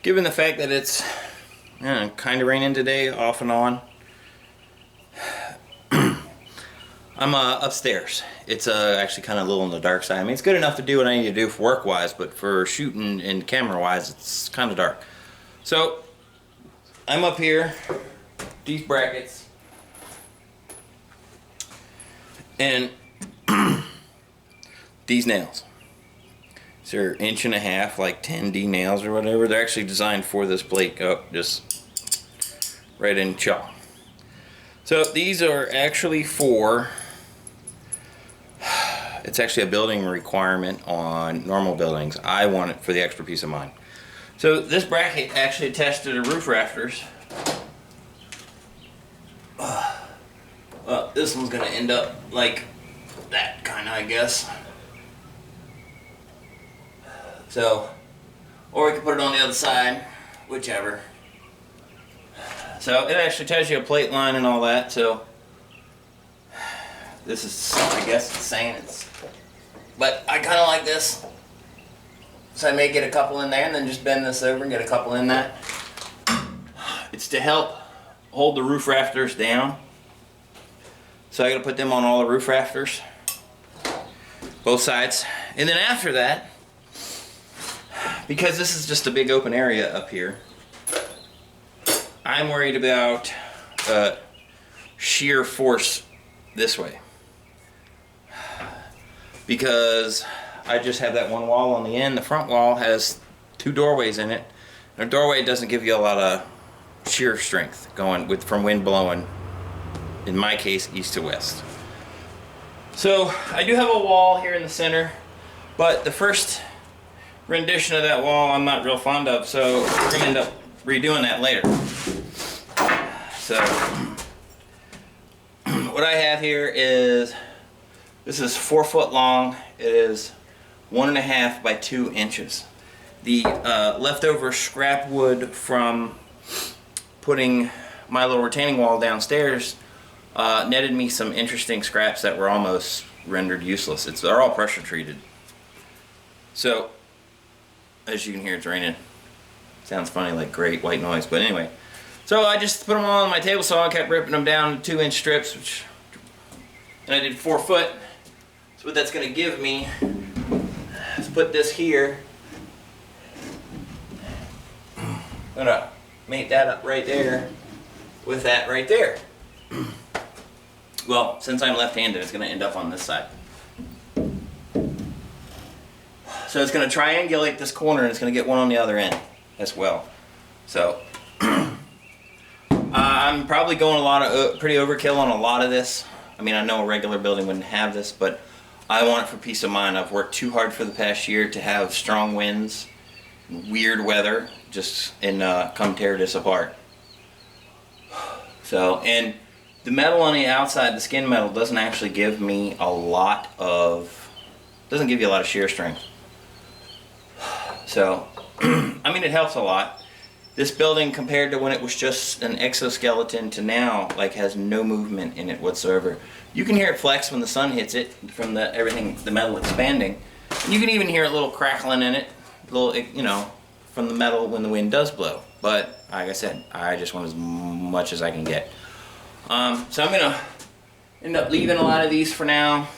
Given the fact that it's kind of raining today, off and on, I'm upstairs. It's actually kind of a little on the dark side. I mean, it's good enough to do what I need to do for work-wise, but for shooting and camera-wise, it's kind of dark. So, I'm up here, these brackets, and these nails. They're 1.5 inch, like 10D nails or whatever. They're actually designed for this plate. Oh, just right in chalk. So these are actually for, it's actually a building requirement on normal buildings. I want it for the extra peace of mind. So this bracket actually attached to the roof rafters. Well, this one's gonna end up like that kind of, I guess. So, or we can put it on the other side, whichever. So it actually tells you a plate line and all that. So this is, I guess it's saying it's, but I kind of like this. So I may get a couple in there and then just bend this over and get a couple in that. It's to help hold the roof rafters down. So I gotta put them on all the roof rafters, both sides. And then after that, because this is just a big open area up here, I'm worried about shear force this way. Because I just have that one wall on the end. The front wall has 2 doorways in it. And a doorway doesn't give you a lot of shear strength going from wind blowing, in my case, east to west. So I do have a wall here in the center, but the first rendition of that wall I'm not real fond of, so we're going to end up redoing that later. So what I have here is, this is 4 foot long. It is 1.5 by 2 inches. The leftover scrap wood from putting my little retaining wall downstairs netted me some interesting scraps that were almost rendered useless. They're all pressure treated. So as you can hear, it's raining. Sounds funny, like great white noise, but anyway. So I just put them all on my table saw and kept ripping them down to 2-inch strips, and I did 4 foot. So what that's going to give me is put this here. I'm going to mate that up right there with that right there. Well, since I'm left-handed, it's going to end up on this side. So it's going to triangulate this corner, and it's going to get one on the other end as well. So I'm probably going pretty overkill on a lot of this. I mean, I know a regular building wouldn't have this, but I want it for peace of mind. I've worked too hard for the past year to have strong winds, weird weather, just and come tear this apart. So, and the metal on the outside, the skin metal, doesn't actually give me a lot of, doesn't give you a lot of shear strength. So, I mean, it helps a lot. This building, compared to when it was just an exoskeleton to now, like, has no movement in it whatsoever. You can hear it flex when the sun hits it from the metal expanding. And you can even hear a little crackling in it, you know, from the metal when the wind does blow. But like I said, I just want as much as I can get. So I'm gonna end up leaving a lot of these for now.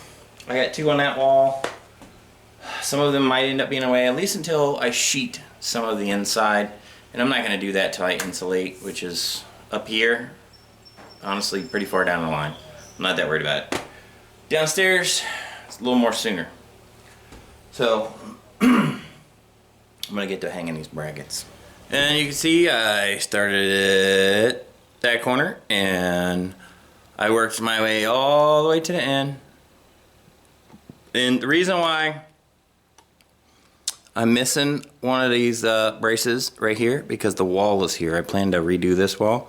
I got 2 on that wall. Some of them might end up being away, at least until I sheet some of the inside. And I'm not going to do that till I insulate, which is up here. Honestly, pretty far down the line. I'm not that worried about it. Downstairs, it's a little more sooner. So, I'm going to get to hanging these brackets. And you can see I started at that corner, and I worked my way all the way to the end. And the reason why I'm missing one of these braces right here, because the wall is here. I plan to redo this wall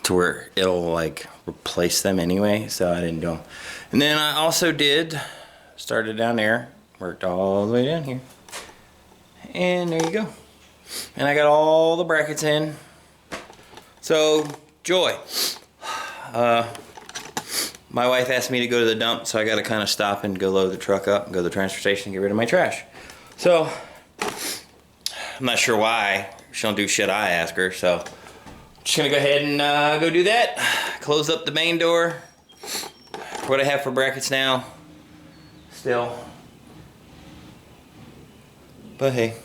to where it'll like replace them anyway, so I didn't do them. And then I also started down there, worked all the way down here, and there you go. And I got all the brackets in. So, joy. my wife asked me to go to the dump, so I got to kind of stop and go load the truck up and go to the transfer station and get rid of my trash. So, I'm not sure why. She don't do shit I ask her, so just gonna go ahead and go do that. Close up the main door. What I have for brackets now, still. But hey,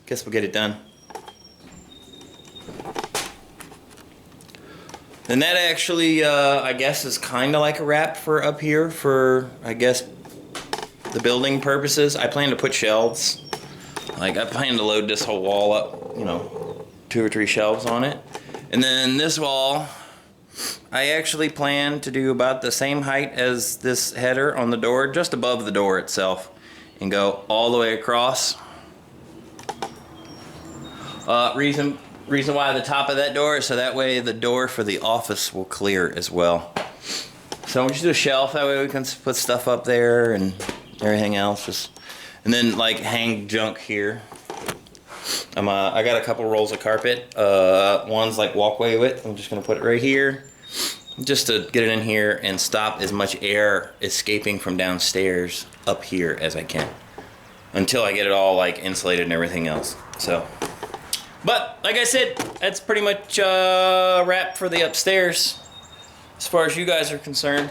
guess we'll get it done. And that actually, I guess, is kind of like a wrap for up here for, I guess, the building purposes. I plan to put shelves. Like, I plan to load this whole wall up, you know, 2 or 3 shelves on it. And then this wall, I actually plan to do about the same height as this header on the door, just above the door itself, and go all the way across. Reason why the top of that door is so that way the door for the office will clear as well. So we'll just do a shelf, that way we can put stuff up there and everything else. And then like hang junk here. I got a couple rolls of carpet. One's like walkway width. I'm just gonna put it right here, just to get it in here and stop as much air escaping from downstairs up here as I can, until I get it all like insulated and everything else. So. But, like I said, that's pretty much a wrap for the upstairs, as far as you guys are concerned.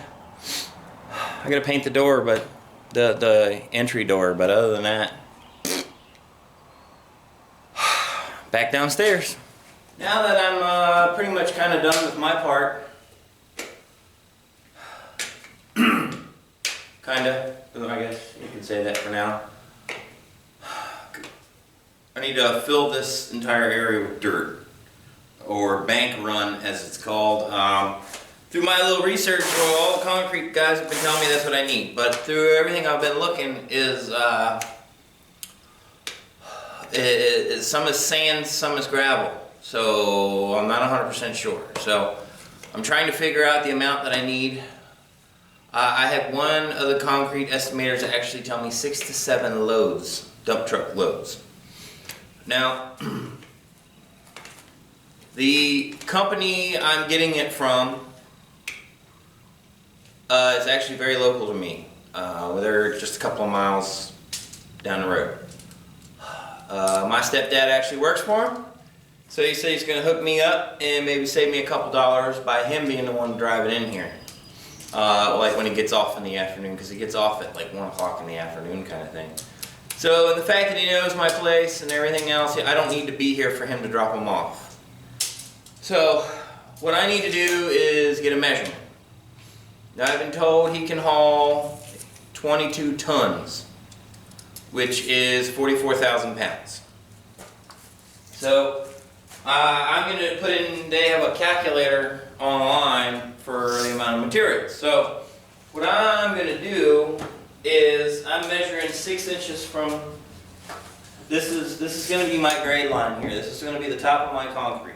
I gotta paint the door, but the entry door, but other than that, back downstairs. Now that I'm pretty much kind of done with my part, kinda, I guess you could say that for now. I need to fill this entire area with dirt, or bank run as it's called. Through my little research, well, all the concrete guys have been telling me that's what I need, but through everything I've been looking is, some is sand, some is gravel, so I'm not 100% sure. So I'm trying to figure out the amount that I need. I had one of the concrete estimators that actually tell me 6 to 7 loads, dump truck loads. Now, the company I'm getting it from is actually very local to me. They're just a couple of miles down the road. My stepdad actually works for him, so he said he's going to hook me up and maybe save me a couple dollars by him being the one to drive it in here. Like when he gets off in the afternoon, because he gets off at like 1 o'clock in the afternoon kind of thing. So, and the fact that he knows my place and everything else, I don't need to be here for him to drop them off. So, what I need to do is get a measurement. Now, I've been told he can haul 22 tons, which is 44,000 pounds. So, I'm going to put in, they have a calculator online for the amount of materials. So, what I'm going to do is I'm measuring 6 inches from, this is going to be my grade line here. This is going to be the top of my concrete.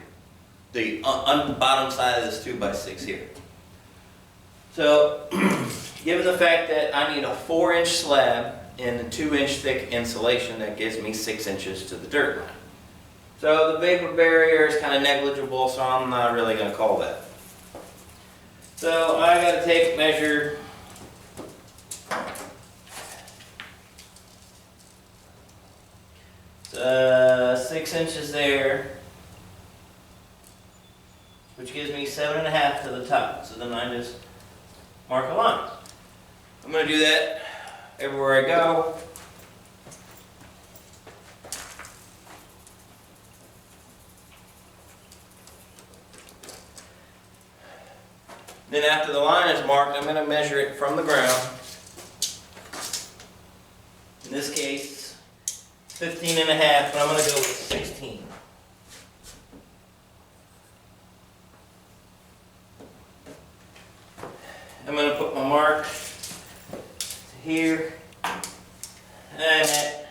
The bottom side of this 2x6 here. So, given the fact that I need a 4-inch slab and a 2-inch thick insulation, that gives me 6 inches to the dirt line. So the vapor barrier is kind of negligible, so I'm not really going to call that. So I got to measure 6 inches there, which gives me 7.5 to the top. So then I just mark a line. I'm going to do that everywhere I go. Then after the line is marked, I'm going to measure it from the ground. In this case, 15.5, but I'm going to go with 16. I'm going to put my mark here, and at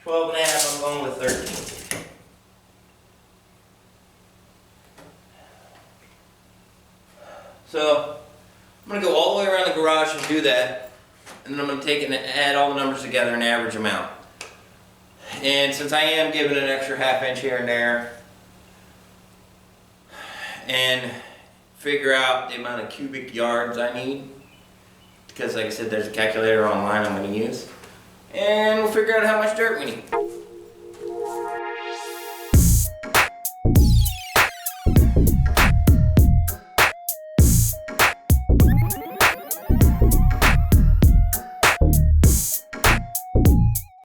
12.5 I'm going with 13. So I'm going to go all the way around the garage and do that, and then I'm going to take it and add all the numbers together and average them out. And since I am giving it an extra 1/2 inch here and there, and figure out the amount of cubic yards I need, because like I said, there's a calculator online I'm going to use, and we'll figure out how much dirt we need.